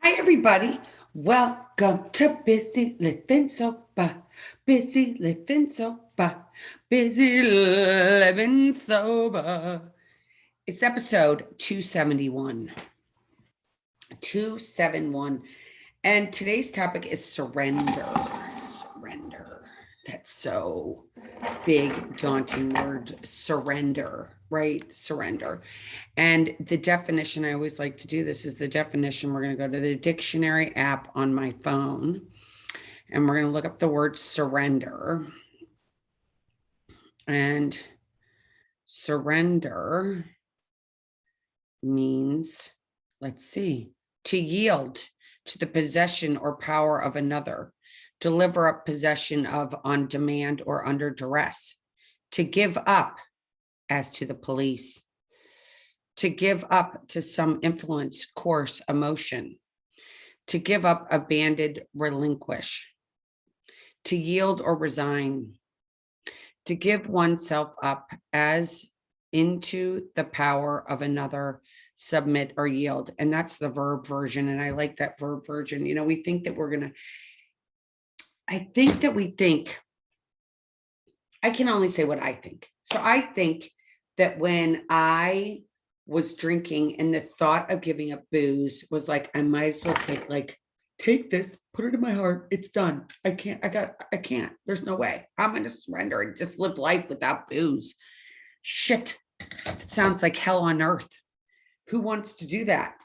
Hi, everybody. Welcome to Busy Living Sober. Busy Living Sober. Busy Living Sober. It's episode 271. 271. And today's topic is surrender. Surrender. That's so big, daunting word. Surrender, right? Surrender. And the definition, I always like to do this, is the definition. We're going to go to the dictionary app on my phone and we're going to look up the word surrender. And surrender means, let's see, to yield to the possession or power of another, deliver up possession of on demand or under duress, to give up as to the police, to give up to some influence, course, emotion, to give up, abandon, relinquish, to yield or resign, to give oneself up as into the power of another, submit or yield. And that's the verb version. And I like that verb version. We think that I think that we think, I can only say what I think. So I think that when I was drinking and the thought of giving up booze was like, I might as well take this, put it in my heart. It's done. I can't. There's no way. I'm going to surrender and just live life without booze. Shit. It sounds like hell on earth. Who wants to do that?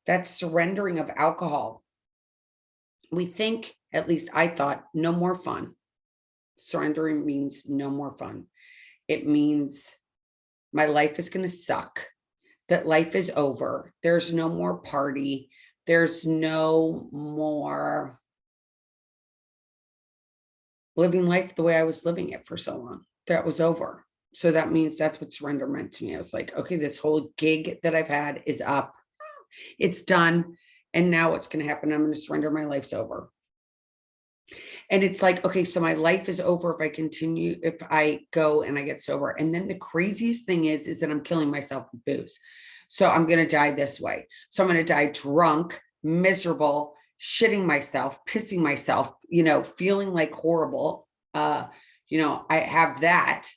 That's surrendering of alcohol. We think, at least I thought, no more fun. Surrendering means no more fun. It means my life is going to suck, that life is over. There's no more party. There's no more living life the way I was living it for so long. That was over. So that means that's what surrender meant to me. I was like, okay, this whole gig that I've had is up. It's done. And now what's going to happen? I'm going to surrender. My life's over. And it's like, okay, so my life is over if I continue, if I go and I get sober. And then the craziest thing is that I'm killing myself with booze. So I'm going to die this way. So I'm going to die drunk, miserable, shitting myself, pissing myself, feeling like horrible. I have that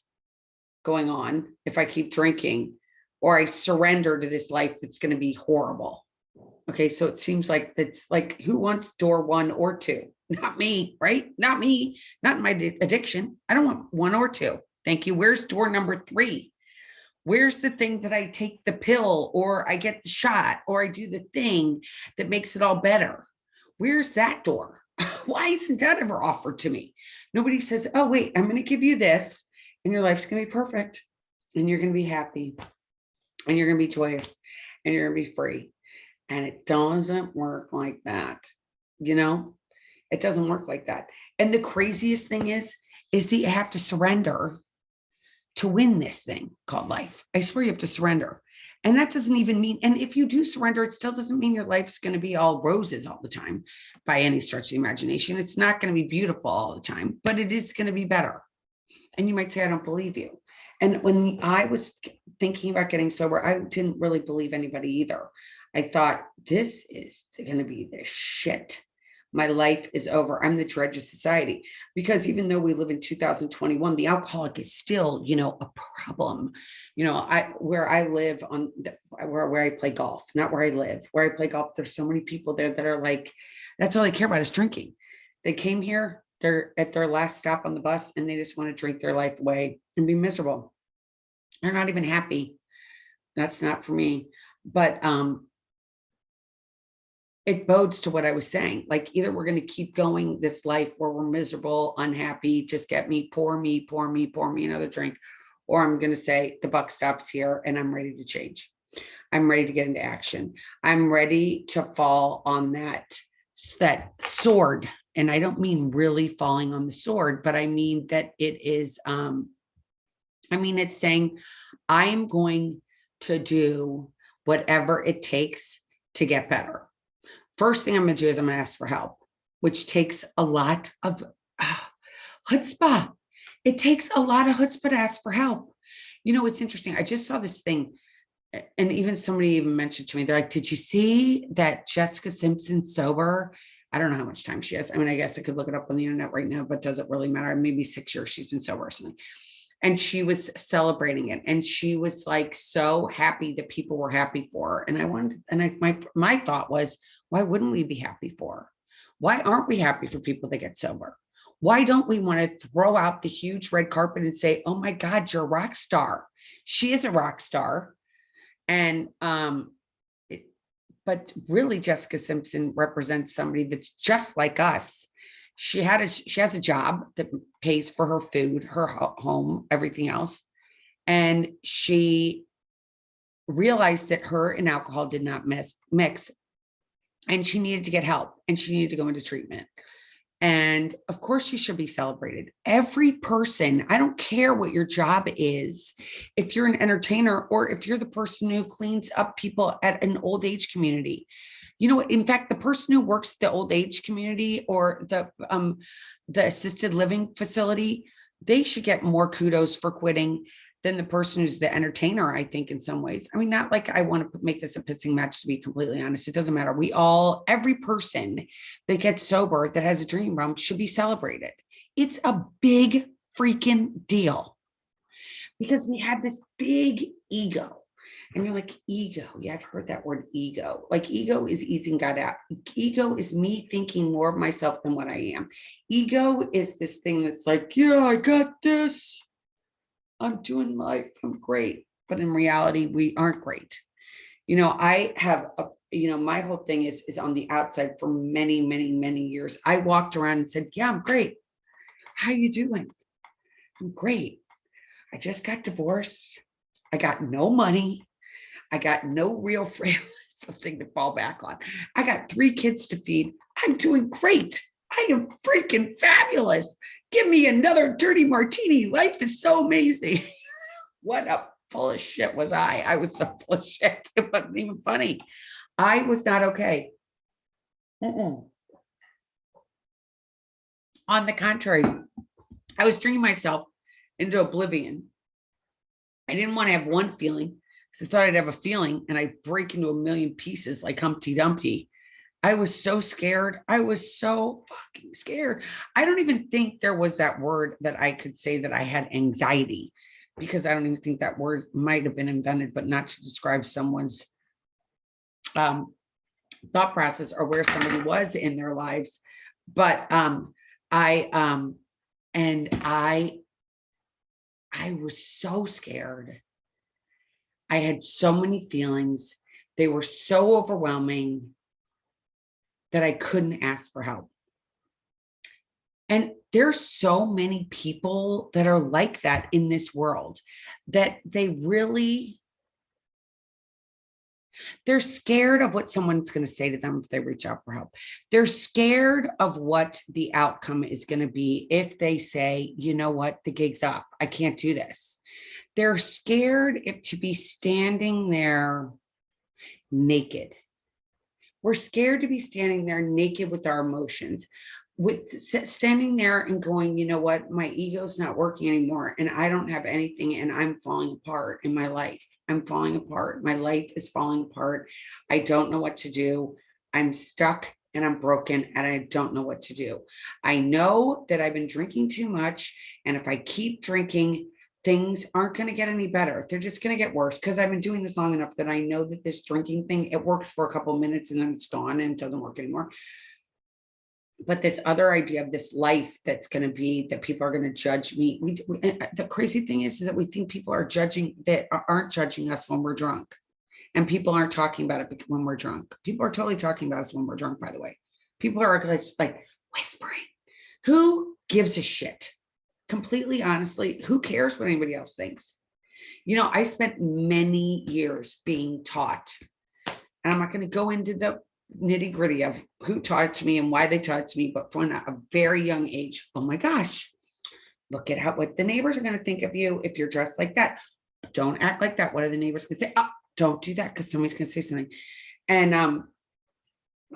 going on if I keep drinking, or I surrender to this life that's going to be horrible. Okay, so it seems like it's like, who wants door 1 or 2? Not me, right? Not me, not my addiction. I don't want 1 or 2. Thank you. Where's door number 3? Where's the thing that I take the pill or I get the shot or I do the thing that makes it all better? Where's that door? Why isn't that ever offered to me? Nobody says, oh, wait, I'm going to give you this and your life's going to be perfect and you're going to be happy and you're going to be joyous and you're going to be free. And it doesn't work like that. It doesn't work like that. And the craziest thing is that you have to surrender to win this thing called life. I swear you have to surrender. And that doesn't even mean, and if you do surrender, it still doesn't mean your life's going to be all roses all the time by any stretch of the imagination. It's not going to be beautiful all the time, but it is going to be better. And you might say, I don't believe you. And when I was thinking about getting sober, I didn't really believe anybody either. I thought, this is going to be the shit. My life is over. I'm the dredge of society. Because even though we live in 2021, the alcoholic is still, a problem. Where I live where I play golf, not where I live, where I play golf, there's so many people there that are like, that's all they care about is drinking. They came here, they're at their last stop on the bus and they just want to drink their life away and be miserable. They're not even happy. That's not for me. But it bodes to what I was saying. Like, either we're going to keep going this life where we're miserable, unhappy, just get me, pour me another drink, or I'm going to say the buck stops here and I'm ready to change. I'm ready to get into action. I'm ready to fall on that sword. And I don't mean really falling on the sword, but I mean that it is, it's saying I am going to do whatever it takes to get better. First thing I'm going to do is I'm going to ask for help, which takes a lot of chutzpah. It takes a lot of chutzpah to ask for help. It's interesting. I just saw this thing. and even somebody even mentioned to me, they're like, did you see that Jessica Simpson's sober? I don't know how much time she has. I mean, I guess I could look it up on the internet right now, but does it really matter? Maybe 6 years she's been sober or something. And she was celebrating it. And she was like so happy that people were happy for her. And I wanted, and my thought was, why wouldn't we be happy for her? Why aren't we happy for people that get sober? Why don't we want to throw out the huge red carpet and say, oh my God, you're a rock star. She is a rock star. And but really Jessica Simpson represents somebody that's just like us. She has a job that pays for her food, her home, everything else. And she realized that her and alcohol did not mix, and she needed to get help, and she needed to go into treatment. And of course, she should be celebrated. Every person, I don't care what your job is, if you're an entertainer or if you're the person who cleans up people at an old age community. You know, in fact, the person who works at the old age community or the assisted living facility, they should get more kudos for quitting than the person who's the entertainer, I think, in some ways. I mean, not like I want to make this a pissing match, to be completely honest. It doesn't matter. Every person that gets sober that has a dream realm should be celebrated. It's a big freaking deal because we have this big ego. And you're like, ego. Yeah, I've heard that word ego. Like ego is easing God out. Ego is me thinking more of myself than what I am. Ego is this thing that's like, yeah, I got this. I'm doing life. I'm great. But in reality, we aren't great. You know, I have, my whole thing is on the outside for many, many, many years. I walked around and said, yeah, I'm great. How you doing? I'm great. I just got divorced. I got no money. I got no real thing to fall back on. I got 3 kids to feed. I'm doing great. I am freaking fabulous. Give me another dirty martini. Life is so amazing. What a full of shit was I. I was so full of shit. It wasn't even funny. I was not okay. On the contrary, I was drinking myself into oblivion. I didn't want to have one feeling because I thought I'd have a feeling and I'd break into a million pieces like Humpty Dumpty. I was so scared. I was so fucking scared. I don't even think there was that word that I could say that I had anxiety, because I don't even think that word might have been invented, but not to describe someone's thought process or where somebody was in their lives. But I was so scared. I had so many feelings. They were so overwhelming that I couldn't ask for help. And there's so many people that are like that in this world, that they're scared of what someone's going to say to them if they reach out for help. They're scared of what the outcome is going to be if they say, you know what, the gig's up. I can't do this. They're scared to be standing there naked. We're scared to be standing there naked with our emotions, with standing there and going, you know what, my ego's not working anymore and I don't have anything and I'm falling apart in my life. I'm falling apart. My life is falling apart. I don't know what to do. I'm stuck and I'm broken and I don't know what to do. I know that I've been drinking too much, and if I keep drinking, things aren't going to get any better. They're just going to get worse, because I've been doing this long enough that I know that this drinking thing, it works for a couple of minutes and then it's gone and it doesn't work anymore. But this other idea of this life that's going to be that people are going to judge me. The crazy thing is that we think people are judging, that aren't judging us when we're drunk. And people aren't talking about it when we're drunk. People are totally talking about us when we're drunk, by the way. People are like whispering. Who gives a shit? Completely honestly, who cares what anybody else thinks? You know, I spent many years being taught, and I'm not going to go into the nitty gritty of who taught it to me and why they taught it to me, but from a very young age, oh my gosh, look at what the neighbors are going to think of you if you're dressed like that. Don't act like that. What are the neighbors going to say? Oh, don't do that because somebody's going to say something. And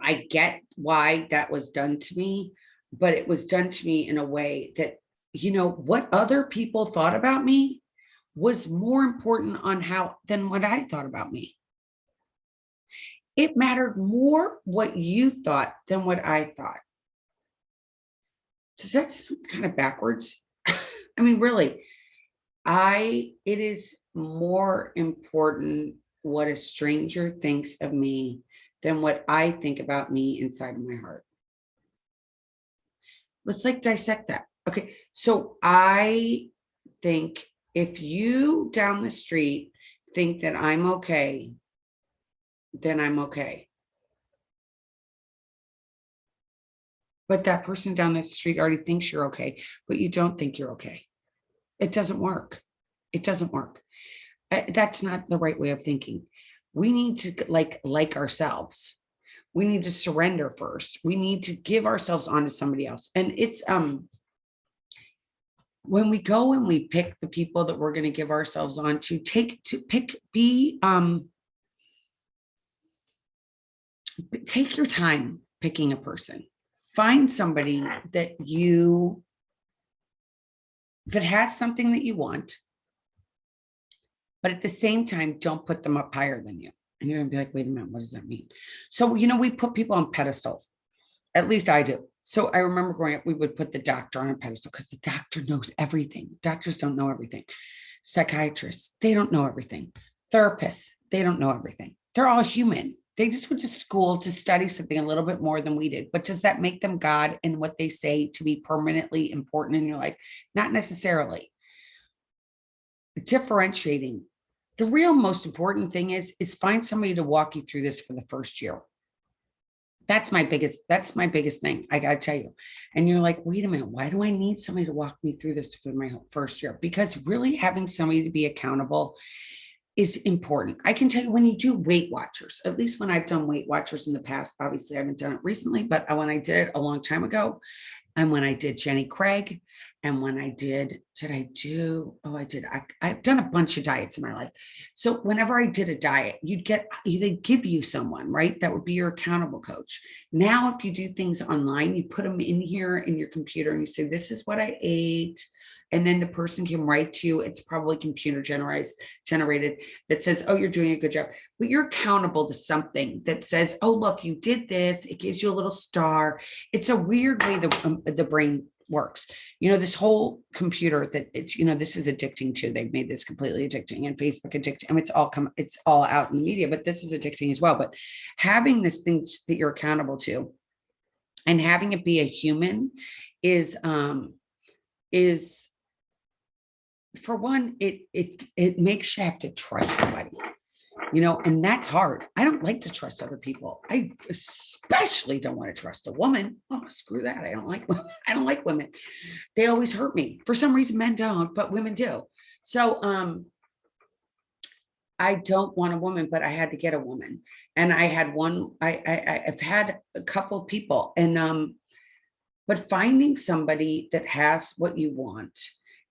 I get why that was done to me, but it was done to me in a way that, you know, what other people thought about me was more important on how than what I thought about me. It mattered more what you thought than what I thought. Does that sound kind of backwards? I mean, really, it is more important what a stranger thinks of me than what I think about me inside of my heart. Let's like dissect that. Okay. So I think if you down the street think that I'm okay, then I'm okay. But that person down the street already thinks you're okay, but you don't think you're okay. It doesn't work. It doesn't work. That's not the right way of thinking. We need to like ourselves. We need to surrender first. We need to give ourselves on to somebody else. And it's when we go and we pick the people that we're going to give ourselves on to, take your time picking a person. Find somebody that has something that you want, but at the same time, don't put them up higher than you. And you're gonna be like, wait a minute, what does that mean? So, we put people on pedestals. At least I do. So I remember growing up, we would put the doctor on a pedestal because the doctor knows everything. Doctors don't know everything. Psychiatrists, they don't know everything. Therapists, they don't know everything. They're all human. They just went to school to study something a little bit more than we did. But does that make them God in what they say to be permanently important in your life? Not necessarily. Differentiating. The real most important thing is find somebody to walk you through this for the first year. That's my biggest thing. I got to tell you. And you're like, wait a minute, why do I need somebody to walk me through this for my first year? Because really having somebody to be accountable is important. I can tell you when you do Weight Watchers, at least when I've done Weight Watchers in the past, obviously I haven't done it recently, but when I did it a long time ago, and when I did Jenny Craig, and when I did I do? Oh, I did. I've done a bunch of diets in my life. So whenever I did a diet, they'd give you someone, right? That would be your accountable coach. Now, if you do things online, you put them in here in your computer and you say, this is what I ate. And then the person can write to you. It's probably computer generated that says, oh, you're doing a good job. But you're accountable to something that says, oh, look, you did this. It gives you a little star. It's a weird way the brain works. This whole computer that it's, this is addicting too. They've made this completely addicting, and Facebook addicting. I mean, it's all out in the media, but this is addicting as well. But having this thing that you're accountable to and having it be a human is for one, it makes you have to trust somebody, and that's hard. I don't like to trust other people. I especially don't want to trust a woman. Oh, screw that. I don't like women. They always hurt me. For some reason, men don't, but women do. So, I don't want a woman, but I had to get a woman. And I had one, I've had a couple of people but finding somebody that has what you want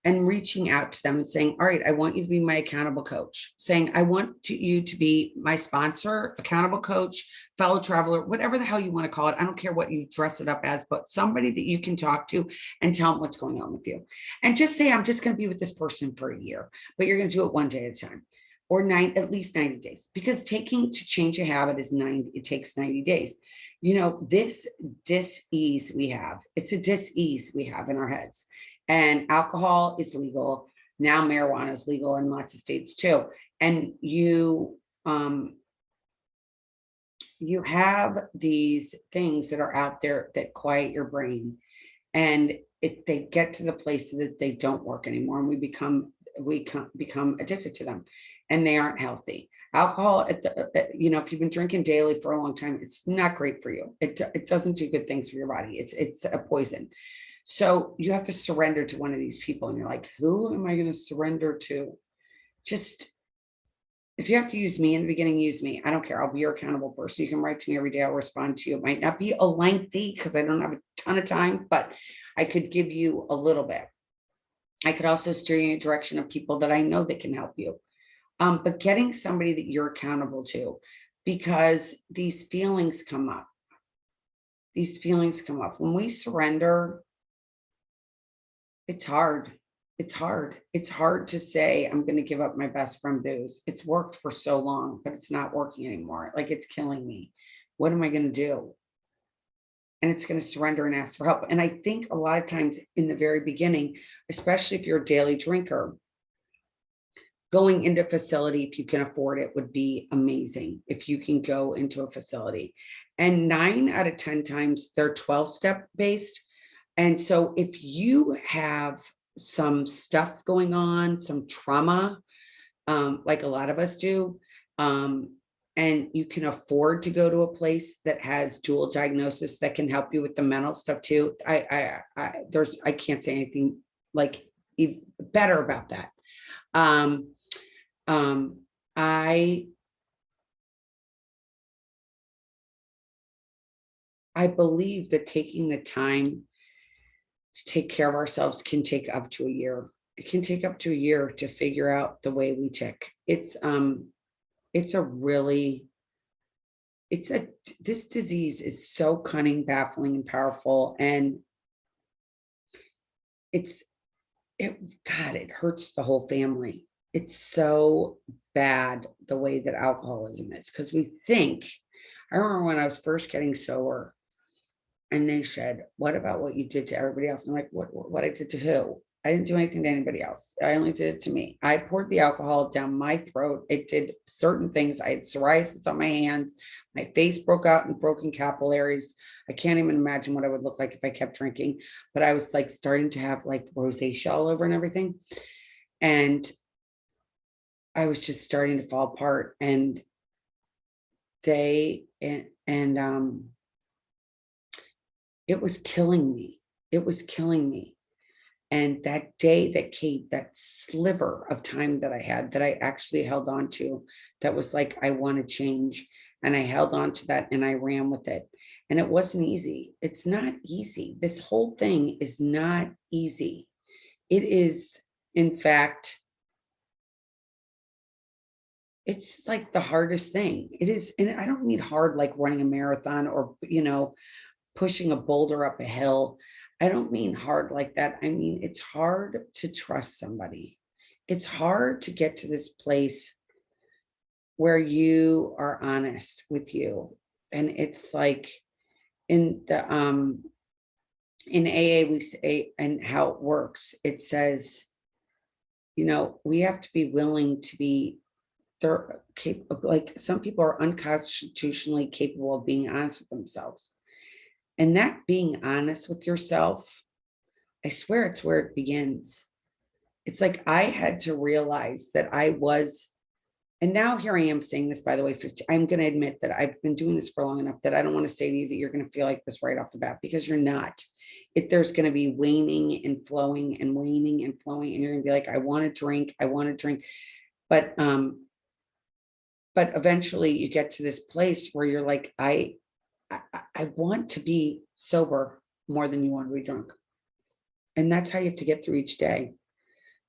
and reaching out to them and saying, all right, I want you to be my accountable coach, saying, I want you to be my sponsor, accountable coach, fellow traveler, whatever the hell you want to call it. I don't care what you dress it up as, but somebody that you can talk to and tell them what's going on with you. And just say, I'm just going to be with this person for a year, but you're going to do it one day at a time, or at least 90 days, because to change a habit it takes 90 days. This dis-ease we have, it's a dis-ease we have in our heads. And alcohol is legal. Now marijuana is legal in lots of states too. And you have these things that are out there that quiet your brain, and they get to the place that they don't work anymore, and we become addicted to them, and they aren't healthy. Alcohol, if you've been drinking daily for a long time, it's not great for you. It doesn't do good things for your body. It's a poison. So you have to surrender to one of these people, and you're like, who am I going to surrender to? Just, if you have to use me in the beginning, use me. I don't care. I'll be your accountable person. You can write to me every day. I'll respond to you. It might not be a lengthy because I don't have a ton of time, but I could give you a little bit. I could also steer you in a direction of people that I know that can help you. But getting somebody that you're accountable to, because these feelings come up. When we surrender, it's hard. it's hard. It's hard to say, I'm going to give up my best friend booze. It's worked for so long, but it's not working anymore. Like it's killing me. What am I going to do? And it's going to surrender and ask for help. And I think a lot of times in the very beginning, especially if you're a daily drinker, going into a facility, if you can afford it, would be amazing. If you can go into a facility, and 9 out of 10 times they're 12-step based. And so if you have some stuff going on, some trauma, like a lot of us do, and you can afford to go to a place that has dual diagnosis that can help you with the mental stuff too. I can't say anything like better about that. I believe that taking the time to take care of ourselves can take up to a year. It can take up to a year to figure out the way we tick. It's a really, this disease is so cunning, baffling, and powerful. And God, it hurts the whole family. It's so bad the way that alcoholism is, because I remember when I was first getting sober and they said, what about what you did to everybody else? I'm like, what I did to who? I didn't do anything to anybody else. I only did it to me. I poured the alcohol down my throat. It did certain things. I had psoriasis on my hands. My face broke out in broken capillaries. I can't even imagine what I would look like if I kept drinking, but I was like starting to have like rosacea all over and everything. And I was just starting to fall apart, and it was killing me. It was killing me. And that day that came, that sliver of time that I had, that I actually held on to, that was like, I want to change. And I held on to that and I ran with it. And it wasn't easy. It's not easy. This whole thing is not easy. It is, in fact, it's like the hardest thing. It is. And I don't mean hard like running a marathon or, pushing a boulder up a hill. I don't mean hard like that. I mean, it's hard to trust somebody. It's hard to get to this place where you are honest with you. And it's like in AA, we say, and how it works, it says, we have to be willing to be capable. Like some people are unconstitutionally capable of being honest with themselves. And that being honest with yourself, I swear it's where it begins. It's like I had to realize that I was, and now here I am saying this, by the way, I'm going to admit that I've been doing this for long enough that I don't want to say to you that you're going to feel like this right off the bat, because you're not. There's going to be waning and flowing and waning and flowing, and you're going to be like, I want to drink. But eventually you get to this place where you're like, I want to be sober more than you want to be drunk. And that's how you have to get through each day.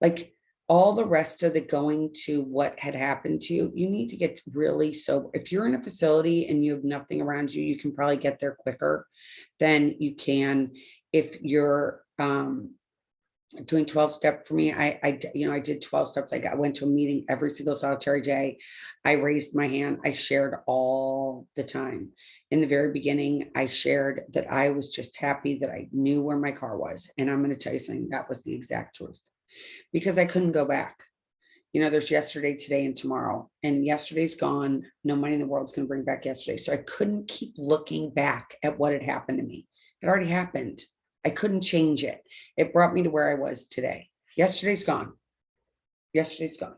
Like all the rest of the going to what had happened to you, you need to get really sober. If you're in a facility and you have nothing around you, you can probably get there quicker than you can if you're doing 12-step. For me, I did 12 steps. I went to a meeting every single solitary day. I raised my hand. I shared all the time. In the very beginning, I shared that I was just happy that I knew where my car was. And I'm going to tell you something, that was the exact truth, because I couldn't go back. There's yesterday, today, and tomorrow, and yesterday's gone. No money in the world is going to bring back yesterday. So I couldn't keep looking back at what had happened to me. It already happened. I couldn't change it. It brought me to where I was today. Yesterday's gone. Yesterday's gone.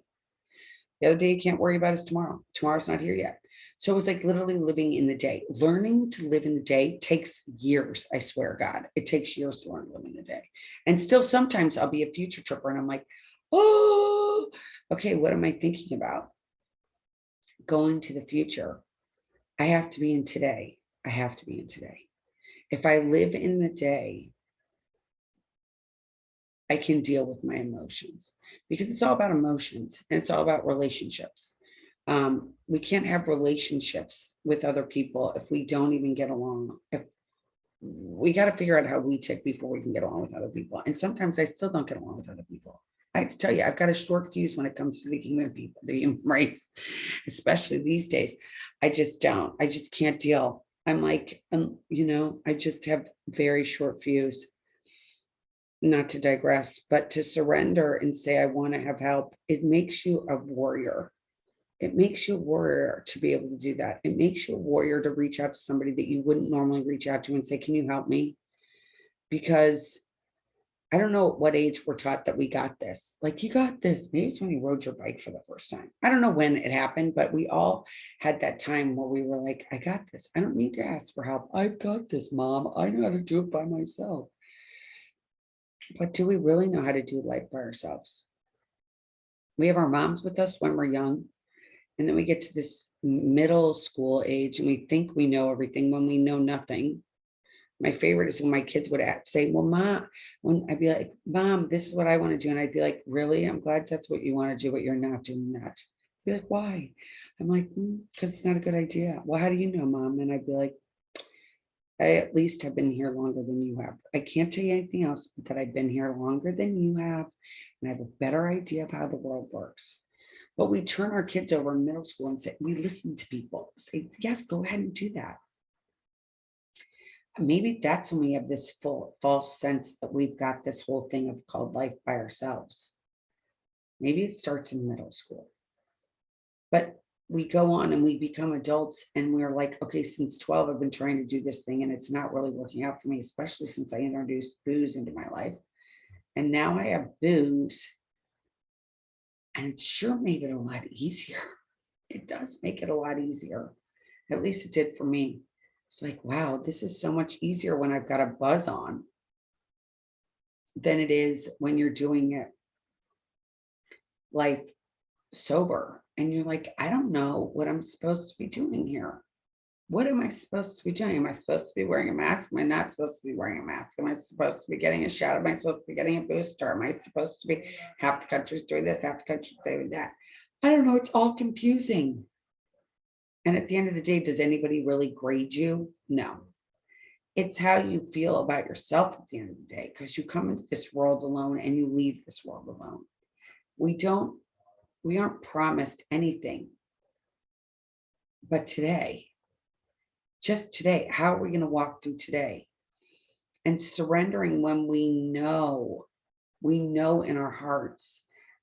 The other day you can't worry about is tomorrow. Tomorrow's not here yet. So it was like literally living in the day. Learning to live in the day takes years. I swear, God, it takes years to learn to live in the day. And still sometimes I'll be a future tripper and I'm like, oh, okay, what am I thinking about? Going to the future. I have to be in today. I have to be in today. If I live in the day, I can deal with my emotions, because it's all about emotions and it's all about relationships. We can't have relationships with other people if we don't even get along. If we got to figure out how we tick before we can get along with other people. And sometimes I still don't get along with other people. I have to tell you, I've got a short fuse when it comes to the human people, the human race, especially these days. I just don't. I just can't deal. I'm like, I just have very short fuse. Not to digress, but to surrender and say, I want to have help. It makes you a warrior. It makes you a warrior to be able to do that. It makes you a warrior to reach out to somebody that you wouldn't normally reach out to and say, can you help me? Because I don't know at what age we're taught that we got this. Like, you got this. Maybe it's when you rode your bike for the first time. I don't know when it happened, but we all had that time where we were like, I got this. I don't need to ask for help. I've got this, Mom. I know how to do it by myself. But do we really know how to do life by ourselves? We have our moms with us when we're young. And then we get to this middle school age and we think we know everything when we know nothing. My favorite is when my kids would say, well, Mom, when I'd be like, Mom, this is what I want to do. And I'd be like, really? I'm glad that's what you want to do, but you're not doing that. Be like, why? I'm like, because it's not a good idea. Well, how do you know, Mom? And I'd be like, I at least have been here longer than you have. I can't tell you anything else, but that I've been here longer than you have. And I have a better idea of how the world works. But we turn our kids over in middle school and say, we listen to people. Say, yes, go ahead and do that. Maybe that's when we have this false sense that we've got this whole thing of called life by ourselves. Maybe it starts in middle school. But we go on and we become adults and we're like, okay, since 12, I've been trying to do this thing and it's not really working out for me, especially since I introduced booze into my life. And now I have booze. And it sure made it a lot easier. It does make it a lot easier. At least it did for me. It's like, wow, this is so much easier when I've got a buzz on than it is when you're doing it life sober. And you're like, I don't know what I'm supposed to be doing here. What am I supposed to be doing? Am I supposed to be wearing a mask? Am I not supposed to be wearing a mask? Am I supposed to be getting a shot? Am I supposed to be getting a booster? Am I supposed to be, half the country's doing this, half the country's doing that? I don't know. It's all confusing. And at the end of the day, does anybody really grade you? No. It's how you feel about yourself at the end of the day, because you come into this world alone and you leave this world alone. We aren't promised anything. But today, just today, how are we going to walk through today? And surrendering when we know in our hearts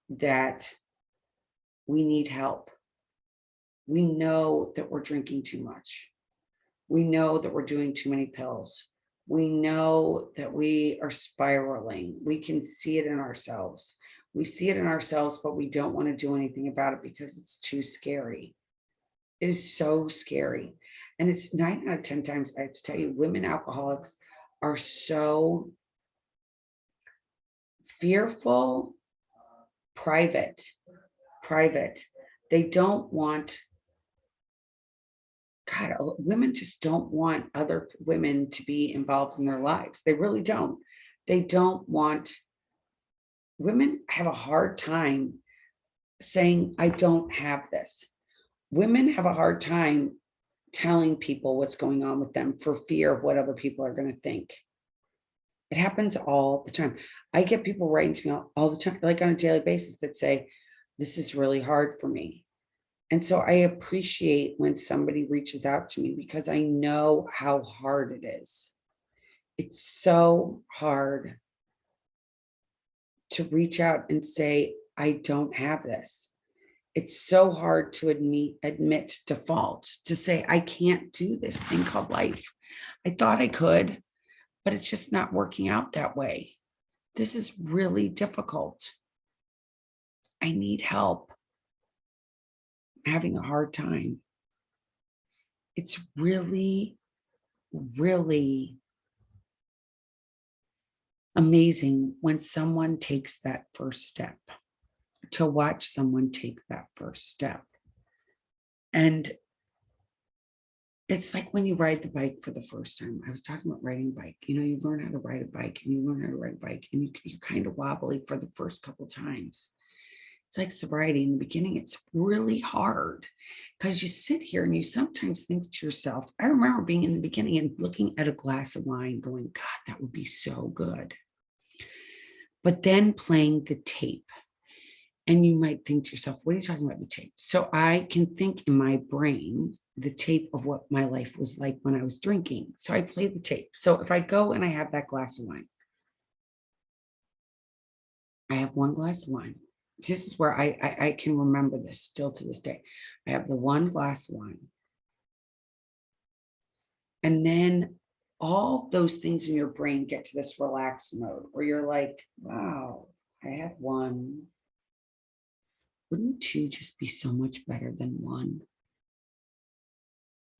that we need help. We know that we're drinking too much. We know that we're doing too many pills. We know that we are spiraling. We can see it in ourselves. We see it in ourselves, but we don't want to do anything about it because it's too scary. It is so scary. And it's 9 out of 10 times, I have to tell you, women alcoholics are so fearful, private. They don't want, God, women just don't want other women to be involved in their lives. They really don't. They don't want, women have a hard time saying, I don't have this. Women have a hard time telling people what's going on with them for fear of what other people are going to think. It happens all the time. I get people writing to me all the time, like on a daily basis, that say, this is really hard for me. And so I appreciate when somebody reaches out to me because I know how hard it is. It's so hard to reach out and say, I don't have this. It's so hard to admit default, to say, I can't do this thing called life. I thought I could, but it's just not working out that way. This is really difficult. I need help. I'm having a hard time. It's really, really amazing when someone takes that first step, to watch someone take that first step. And it's like when you ride the bike for the first time. I was talking about riding a bike. You learn how to ride a bike and you learn how to ride a bike and you're kind of wobbly for the first couple times. It's like sobriety. In the beginning, it's really hard because you sit here and you sometimes think to yourself, I remember being in the beginning and looking at a glass of wine going, God, that would be so good. But then playing the tape. And you might think to yourself, what are you talking about, the tape? So I can think in my brain the tape of what my life was like when I was drinking. So I play the tape. So if I go and I have that glass of wine, I have one glass of wine. This is where I can remember this still to this day. I have the one glass of wine. And then all those things in your brain get to this relaxed mode where you're like, wow, I had one. Wouldn't two just be so much better than one?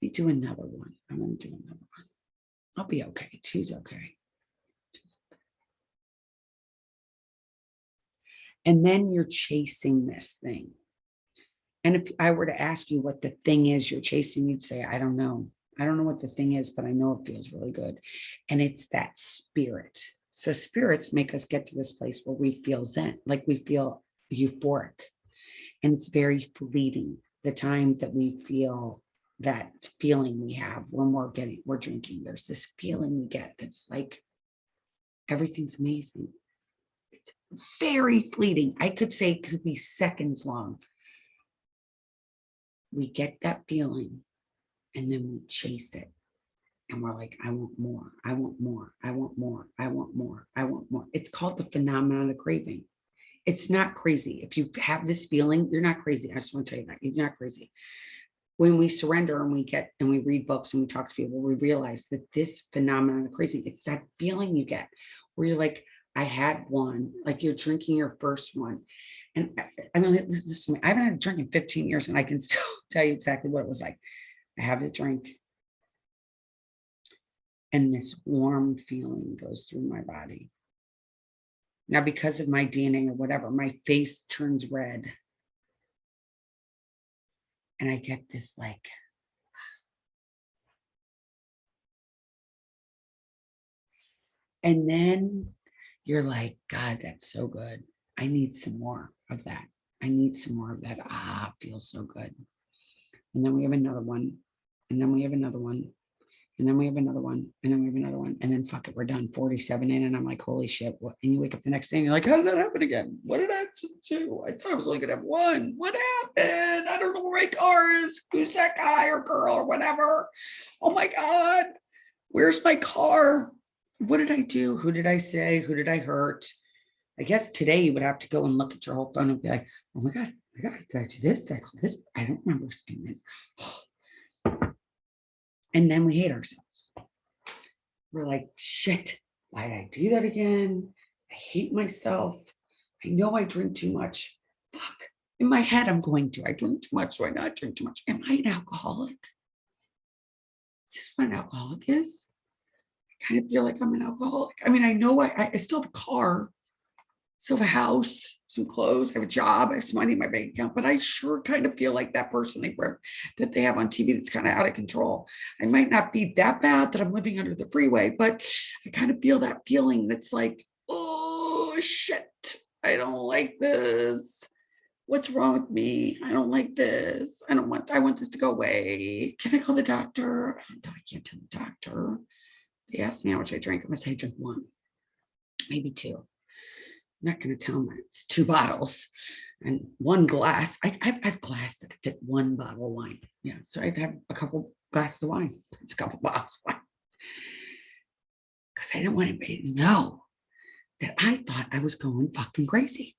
Let me do another one. I'm going to do another one. I'll be okay. Two's okay. And then you're chasing this thing. And if I were to ask you what the thing is you're chasing, you'd say, I don't know. I don't know what the thing is, but I know it feels really good. And it's that spirit. So spirits make us get to this place where we feel zen, like we feel euphoric. And it's very fleeting. The time that we feel that feeling we have when we're drinking, there's this feeling we get that's like everything's amazing. It's very fleeting. I could say it could be seconds long. We get that feeling and then we chase it. And we're like, I want more. I want more. I want more. I want more. I want more. It's called the phenomenon of craving. It's not crazy. If you have this feeling, you're not crazy. I just want to tell you that you're not crazy. When we surrender and we read books and we talk to people, we realize that this phenomenon of crazy, it's that feeling you get where you're like, I had one, like you're drinking your first one. And I mean, listen, I haven't had a drink in 15 years and I can still tell you exactly what it was like. I have the drink and this warm feeling goes through my body. Now, because of my DNA or whatever, my face turns red. And I get this like, and then you're like, God, that's so good. I need some more of that. I need some more of that. Ah, it feels so good. And then we have another one. And then we have another one. And then we have another one. And then we have another one. And then fuck it, we're done. 47 in. And I'm like, holy shit. What? And you wake up the next day and you're like, how did that happen again? What did I just do? I thought I was only gonna have one. What happened? I don't know where my car is. Who's that guy or girl or whatever? Oh my God. Where's my car? What did I do? Who did I say? Who did I hurt? I guess today you would have to go and look at your whole phone and be like, oh my God, did I do this? Did I call this? I don't remember saying this. And then we hate ourselves. We're like, shit, why did I do that again? I hate myself. I know I drink too much. Fuck. In my head, I'm going to. I drink too much. Do I not drink too much? Am I an alcoholic? Is this what an alcoholic is? I kind of feel like I'm an alcoholic. I mean, I know I still have a car, still have a house, some clothes, I have a job, I have some money in my bank account, but I sure kind of feel like that person that they have on TV that's kind of out of control. I might not be that bad that I'm living under the freeway, but I kind of feel that feeling that's like, oh shit, I don't like this. What's wrong with me? I don't like this. I want this to go away. Can I call the doctor? I don't know. I can't tell the doctor. They asked me how much I drank. I'm gonna say I drank one, maybe two. I'm not gonna tell them it's 2 bottles and 1 glass. I've had glass that could fit 1 bottle of wine. Yeah, so I'd have a couple glasses of wine. It's a couple bottles of wine. Because I didn't want anybody to know that I thought I was going fucking crazy.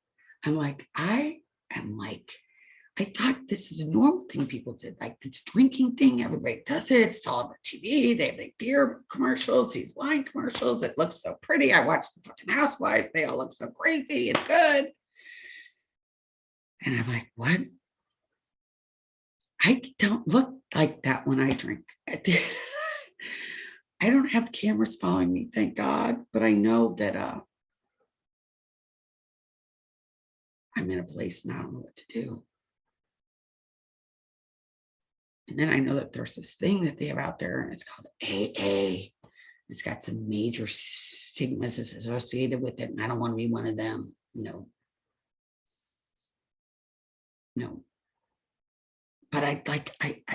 I thought this is a normal thing people did, like this drinking thing. Everybody does it. It's all over TV. They have like beer commercials, these wine commercials. It looks so pretty. I watch the fucking housewives. They all look so crazy and good. And I'm like, what? I don't look like that when I drink. I don't have cameras following me, thank God. But I know that I'm in a place and I don't know what to do. And then I know that there's this thing that they have out there and it's called AA. It's got some major stigmas associated with it. And I don't want to be one of them. No. No. But I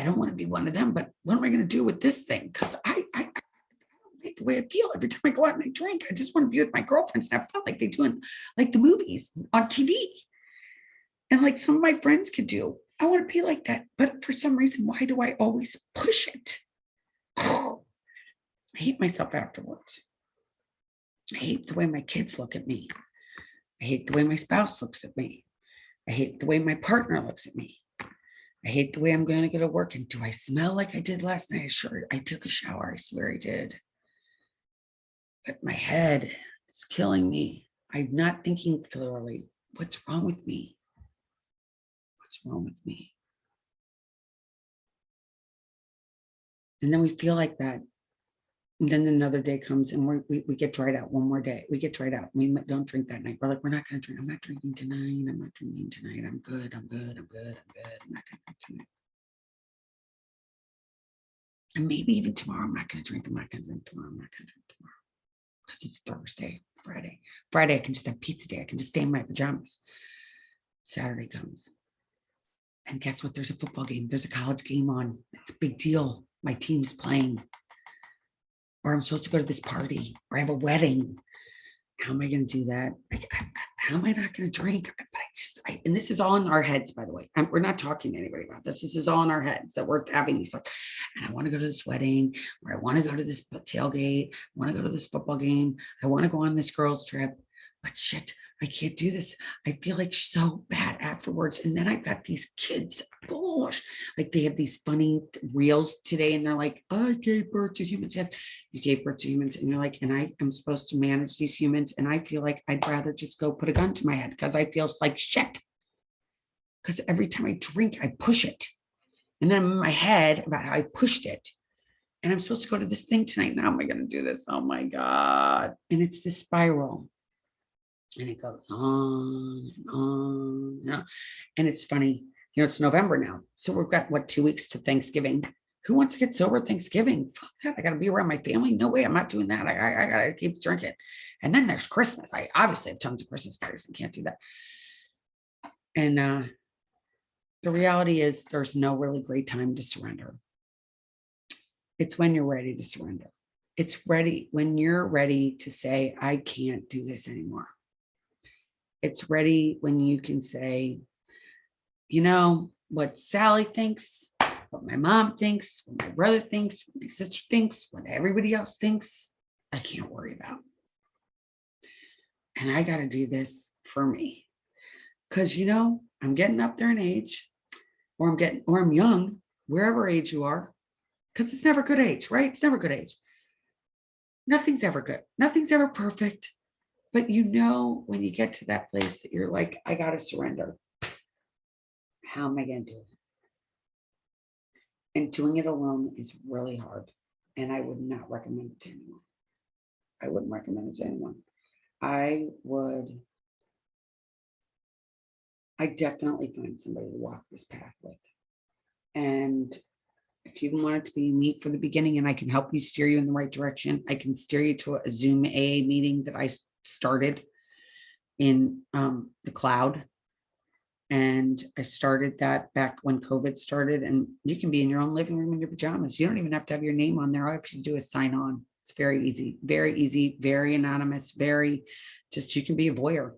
don't want to be one of them. But what am I going to do with this thing? Because I don't like the way I feel every time I go out and I drink. I just want to be with my girlfriends, and I felt like they do in like the movies on TV, and like some of my friends could do. I want to be like that, but for some reason, why do I always push it? I hate myself afterwards. I hate the way my kids look at me. I hate the way my spouse looks at me. I hate the way my partner looks at me. I hate the way I'm going to go to work. And do I smell like I did last night? I took a shower. I swear I did. But my head is killing me. I'm not thinking clearly. What's wrong with me? What's wrong with me? And then we feel like that. And then another day comes and we get dried out one more day. We get dried out. We don't drink that night. We're like, we're not going to drink. I'm not drinking tonight. I'm not drinking tonight. I'm good. I'm good. I'm good. I'm good. I'm not going to drink tonight. And maybe even tomorrow, I'm not going to drink. I'm not going to drink tomorrow. I'm not going to drink tomorrow. Because it's Thursday, Friday. Friday, I can just have pizza day. I can just stay in my pajamas. Saturday comes. And guess what? There's a football game. There's a college game on. It's a big deal. My team's playing. Or I'm supposed to go to this party. Or I have a wedding. How am I going to do that? How am I not going to drink? But and this is all in our heads, by the way. We're not talking to anybody about this. This is all in our heads that we're having these thoughts. And I want to go to this wedding, or I want to go to this tailgate. I want to go to this football game. I want to go on this girls' trip. But shit, I can't do this. I feel like so bad afterwards. And then I've got these kids, gosh, like they have these funny reels today. And they're like, I gave birth to humans. Yes, you gave birth to humans. And you're like, and I am supposed to manage these humans. And I feel like I'd rather just go put a gun to my head because I feel like shit. Because every time I drink, I push it. And then I'm in my head about how I pushed it. And I'm supposed to go to this thing tonight. Now am I going to do this? Oh my God. And it's this spiral. And it goes on and on and on. And it's funny, it's November now. So we've got 2 weeks to Thanksgiving. Who wants to get sober Thanksgiving? Fuck that. I got to be around my family. No way. I'm not doing that. I got to keep drinking. And then there's Christmas. I obviously have tons of Christmas parties and can't do that. And the reality is there's no really great time to surrender. It's when you're ready to surrender. It's ready when you're ready to say, I can't do this anymore. It's ready when you can say, what Sally thinks, what my mom thinks, what my brother thinks, what my sister thinks, what everybody else thinks, I can't worry about. And I got to do this for me. Because, I'm getting up there in age, or I'm young, wherever age you are, because it's never good age, right? It's never good age. Nothing's ever good. Nothing's ever perfect. But when you get to that place that you're like, I got to surrender. How am I going to do it? And doing it alone is really hard. And I would not recommend it to anyone. I wouldn't recommend it to anyone. I definitely find somebody to walk this path with. And if you want it to be me for the beginning and I can help you steer you in the right direction, I can steer you to a Zoom AA meeting that I started in the cloud. And I started that back when COVID started, and you can be in your own living room in your pajamas. You don't even have to have your name on there. All you have to do is sign on. It's very easy, very anonymous, you can be a voyeur.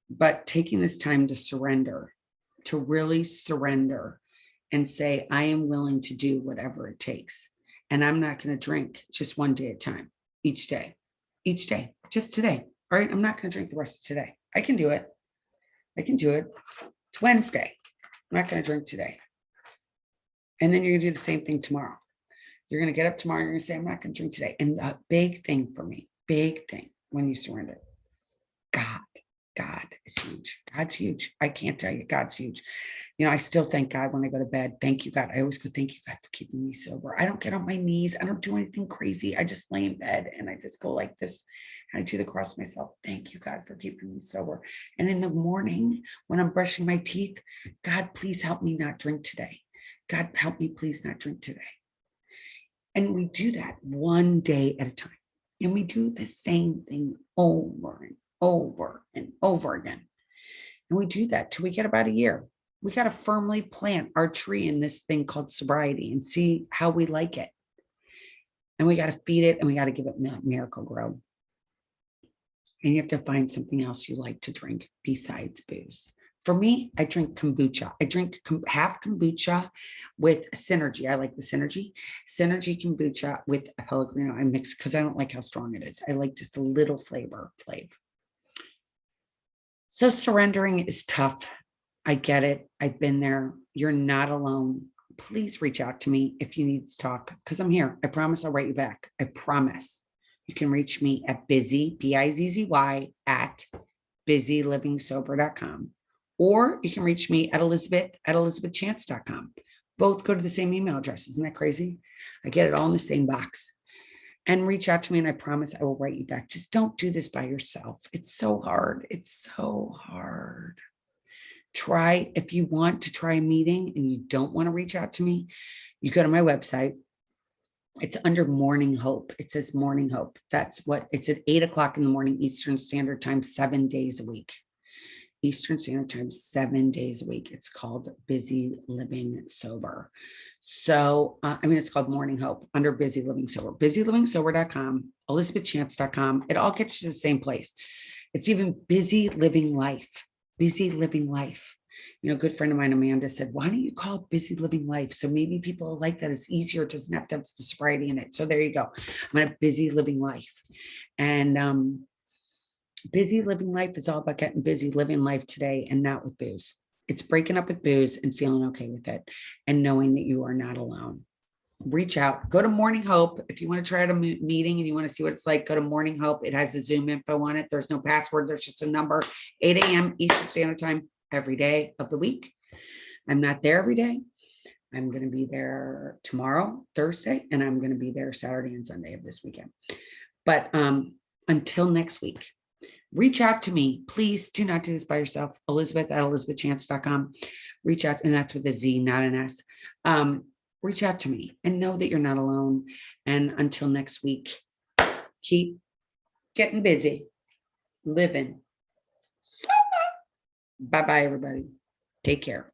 But taking this time to surrender, to really surrender and say, I am willing to do whatever it takes. And I'm not going to drink just one day at a time, each day, just today. All right. I'm not going to drink the rest of today. I can do it. It's Wednesday. I'm not going to drink today. And then you're going to do the same thing tomorrow. You're going to get up tomorrow. You're going to say, I'm not going to drink today. And a big thing for me, when you surrender, God is huge. God's huge. I can't tell you, God's huge. I still thank God when I go to bed. Thank you, God. I always go, thank you, God, for keeping me sober. I don't get on my knees. I don't do anything crazy. I just lay in bed and I just go like this. And I do the cross myself. Thank you, God, for keeping me sober. And in the morning, when I'm brushing my teeth, God, please help me not drink today. God, help me, please not drink today. And we do that one day at a time. And we do the same thing over and over and over again. And we do that till we get about a year. We got to firmly plant our tree in this thing called sobriety and see how we like it. And we got to feed it and we got to give it Miracle Grow. And you have to find something else you like to drink besides booze. For me, I drink kombucha. I drink half kombucha with Synergy. I like the Synergy kombucha with a Pellegrino. I mix because I don't like how strong it is. I like just a little flavor. So surrendering is tough. I get it. I've been there. You're not alone. Please reach out to me if you need to talk because I'm here. I promise I'll write you back. I promise. You can reach me at Bizzy, Bizzy, at BizzyLivingSober.com. Or you can reach me at Elizabeth at ElizabethChance.com. Both go to the same email address. Isn't that crazy? I get it all in the same box. And reach out to me and I promise I will write you back. Just don't do this by yourself. It's so hard. It's so hard. Try, if you want to try a meeting and you don't want to reach out to me, you go to my website. It's under Morning Hope. It says Morning Hope. That's what it's at 8:00 in the morning, Eastern Standard Time, 7 days a week. Eastern Standard Time, 7 days a week. It's called Bizzy Living Sober. So, it's called Morning Hope under Bizzy Living Sober. BizzyLivingSober.com, ElizabethChance.com. It all gets you to the same place. It's even Bizzy Living Life. Bizzy Living Life. A good friend of mine, Amanda, said, why don't you call it Bizzy Living Life? So maybe people like that. It's easier. It doesn't have to have the sobriety in it. So there you go. I'm going to have Bizzy Living Life. And Bizzy Living Life is all about getting busy living life today and not with booze. It's breaking up with booze and feeling okay with it and knowing that you are not alone. Reach out, go to Morning Hope. If you want to try out a meeting and you want to see what it's like, go to Morning Hope. It has the Zoom info on it. There's no password. There's just a number, 8 a.m. Eastern Standard Time, every day of the week. I'm not there every day. I'm going to be there tomorrow, Thursday, and I'm going to be there Saturday and Sunday of this weekend. But until next week, reach out to me. Please do not do this by yourself. Elizabeth at ElizabethChance.com. Reach out, and that's with a Z, not an S. Reach out to me and know that you're not alone. And until next week, keep getting busy, living. Bye-bye, everybody. Take care.